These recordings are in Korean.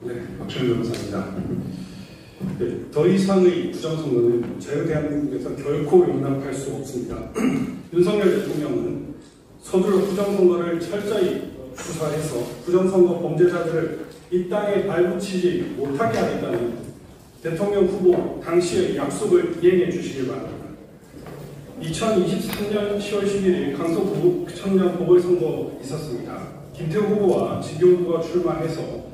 네, 박준일 변호사입니다. 네, 더 이상의 부정선거는 자유대한민국에서 결코 용납할 수 없습니다. 윤석열 대통령은 서둘러 부정선거를 철저히 수사해서 부정선거 범죄자들을 이 땅에 발붙이지 못하게 하겠다는 대통령 후보 당시의 약속을 이행해 주시길 바랍니다. 2023년 10월 11일 강서구청장 보궐선거 있었습니다. 김태우 후보와 진교훈 후보가 출마해서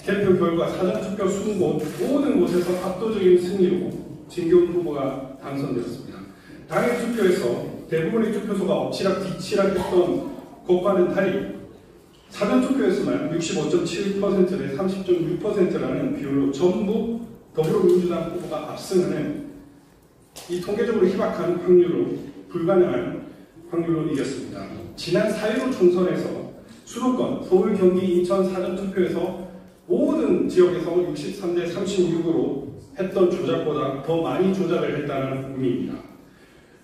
개표 결과 사전투표 20곳 모든 곳에서 압도적인 승리로 진교훈 후보가 당선되었습니다. 당일 투표에서 대부분의 투표소가 엎치락뒤치락했던 것과는 달리 사전투표에서만 65.7%대 30.6%라는 비율로 전부 더불어민주당 후보가 압승하는 이 통계적으로 희박한 확률로 불가능한 확률로 이겼습니다. 지난 4.15 총선에서 수도권, 서울, 경기, 인천 사전투표에서 모든 지역에서 63대 36으로 했던 조작보다 더 많이 조작을 했다는 의미입니다.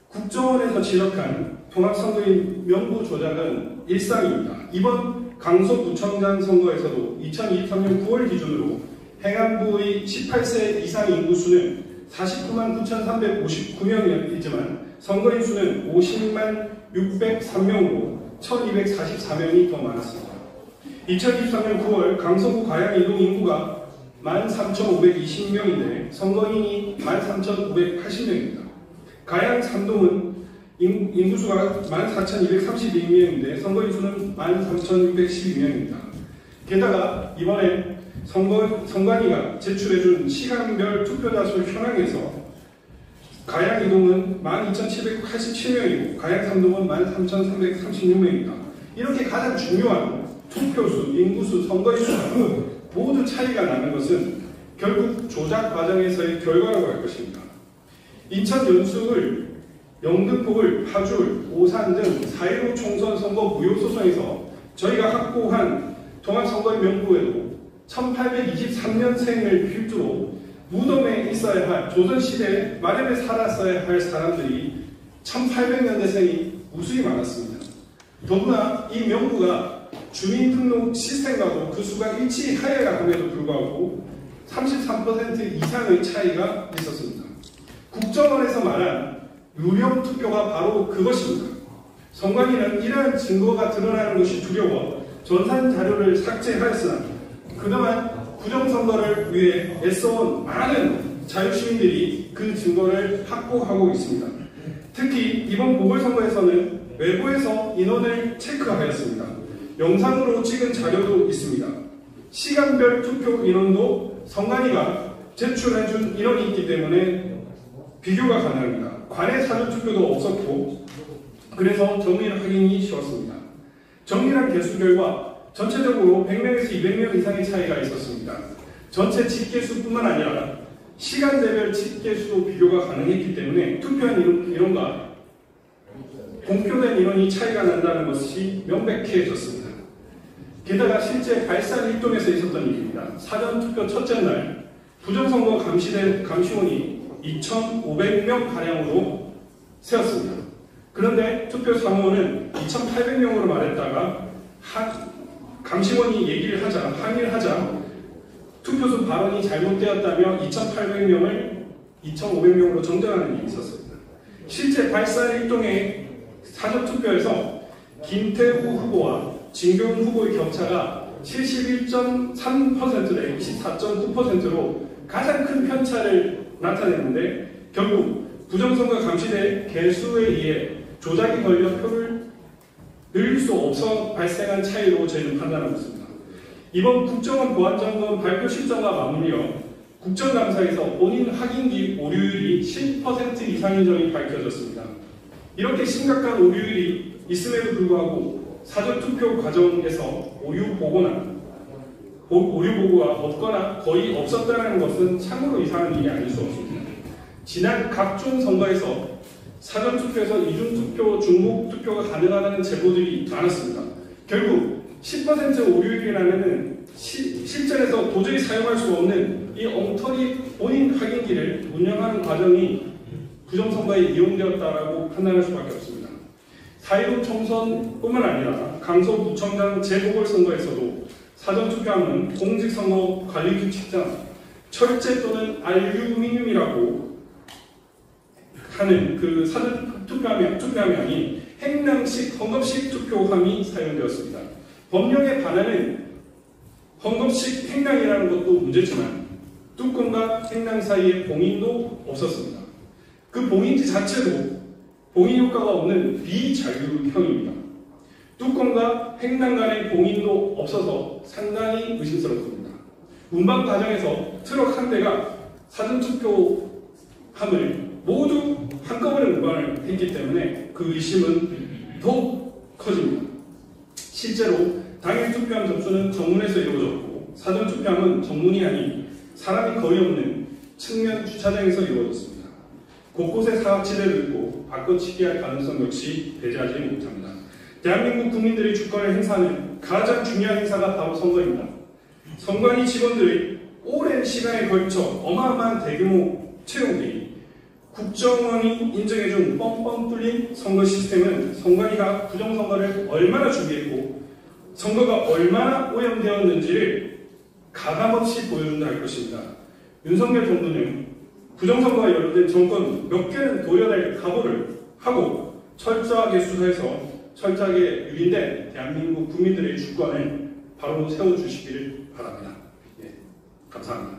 국정원에서 지적한 통합선거인 명부 조작은 일상입니다. 이번 강서구청장 선거에서도 2023년 9월 기준으로 행안부의 18세 이상 인구수는 49만 9,359명이지만 선거인 수는 50만 603명으로 1,244명이 더 많았습니다. 2023년 9월 강서구 가양 이동 인구가 13,520명인데 선거인이 13,580명입니다. 가양 삼동은 인구수가 14,232명인데 선거인 수는 13,612명입니다. 게다가 이번에 선관위가 제출해준 시간별 투표자 수 현황에서 가양 이동은 12,787명이고 가양 삼동은 13,336명입니다. 이렇게 가장 중요한 투표수, 인구수, 선거인수 모두 차이가 나는 것은 결국 조작 과정에서의 결과라고 할 것입니다. 인천 연수을, 영등포을, 파주을, 오산 등 4.15 총선 선거 무효소송에서 저희가 확보한 통합선거인 명부에도 1823년생을 필두로 무덤에 있어야 할 조선시대 말년에 살았어야 할 사람들이 1800년대생이 무수히 많았습니다. 더구나 이 명부가 주민등록 시스템과도 그 수가 일치하여야 함에도 불구하고 33% 이상의 차이가 있었습니다. 국정원에서 말한 유령 투표가 바로 그것입니다. 선관위는 이러한 증거가 드러나는 것이 두려워 전산 자료를 삭제하였으나 그동안 부정선거를 위해 애써온 많은 자유시민들이 그 증거를 확보하고 있습니다. 특히 이번 보궐선거에서는 외부에서 인원을 체크하였습니다. 영상으로 찍은 자료도 있습니다. 시간별 투표 인원도 선관위가 제출해준 인원이 있기 때문에 비교가 가능합니다. 관외 사전투표도 없었고 그래서 정밀 확인이 쉬웠습니다. 정밀한 개수 결과 전체적으로 100명에서 200명 이상의 차이가 있었습니다. 전체 집계수뿐만 아니라 시간대별 집계수도 비교가 가능했기 때문에 투표한 인원과 공표된 인원이 차이가 난다는 것이 명백해졌습니다. 게다가 실제 발산 일동에서 있었던 일입니다. 사전투표 첫째 날 부정선거 감시원이 2,500명가량으로 세웠습니다. 그런데 투표 사무원은 2,800명으로 말했다가 감시원이 얘기를 하자, 항의를 하자 투표소 발언이 잘못되었다며 2,800명을 2,500명으로 정정하는 일이 있었습니다. 실제 발산 일동의 사전투표에서 김태우 후보와 진교훈 후보의 격차가 71.3%대 24.9%로 가장 큰 편차를 나타냈는데 결국 부정선거 감시대 개수에 의해 조작이 걸려 표를 늘릴 수 없어 발생한 차이로 저희는 판단하고 있습니다. 이번 국정원 보안점검 발표 실정과 맞물려 국정감사에서 본인 확인기 오류율이 10% 이상인 점이 밝혀졌습니다. 이렇게 심각한 오류율이 있음에도 불구하고 사전투표 과정에서 오류 보고가 없거나 거의 없었다는 것은 참으로 이상한 일이 아닐 수 없습니다. 지난 각종 선거에서 사전투표에서 이중투표, 중복투표가 가능하다는 제보들이 많았습니다. 결국 10% 오류율이라는 실전에서 도저히 사용할 수 없는 이 엉터리 본인 확인기를 운영하는 과정이 부정선거에 이용되었다라고 판단할 수밖에 없습니다. 4.15 총선뿐만 아니라 강서구청장 재보궐선거에서도 사전투표함은 공직선거관리규칙상 철제 또는 알루미늄이라고 하는 그 사전투표함이 행랑식, 헝겊식 투표함이 사용되었습니다. 법령에 반하는 헝겊식 행랑이라는 것도 문제지만 뚜껑과 행랑 사이에 봉인도 없었습니다. 그 봉인지 자체도 봉인 효과가 없는 비자율형입니다. 뚜껑과 행랑 간의 봉인도 없어서 상당히 의심스럽습니다. 운반 과정에서 트럭 한 대가 사전투표함을 모두 한꺼번에 운반을 했기 때문에 그 의심은 더욱 커집니다. 실제로 당일 투표함 접수는 정문에서 이루어졌고 사전투표함은 정문이 아닌 사람이 거의 없는 측면 주차장에서 이루어졌습니다. 곳곳에 사각지대도 있고 바꿔치기 할 가능성 역시 배제하지 못합니다. 대한민국 국민들의 주권을 행사하는 가장 중요한 행사가 바로 선거입니다. 선관위 직원들의 오랜 시간에 걸쳐 어마어마한 대규모 채용이 국정원이 인정해준 뻥뻥 뚫린 선거 시스템은 선관위가 부정선거를 얼마나 준비했고 선거가 얼마나 오염되었는지를 가감없이 보여준다 할 것입니다. 윤석열 정부는 부정선거가 연루된 정권 몇 개는 도려낼 각오를 하고 철저하게 수사해서 철저하게 유린된 대한민국 국민들의 주권을 바로 세워주시기를 바랍니다. 예, 감사합니다.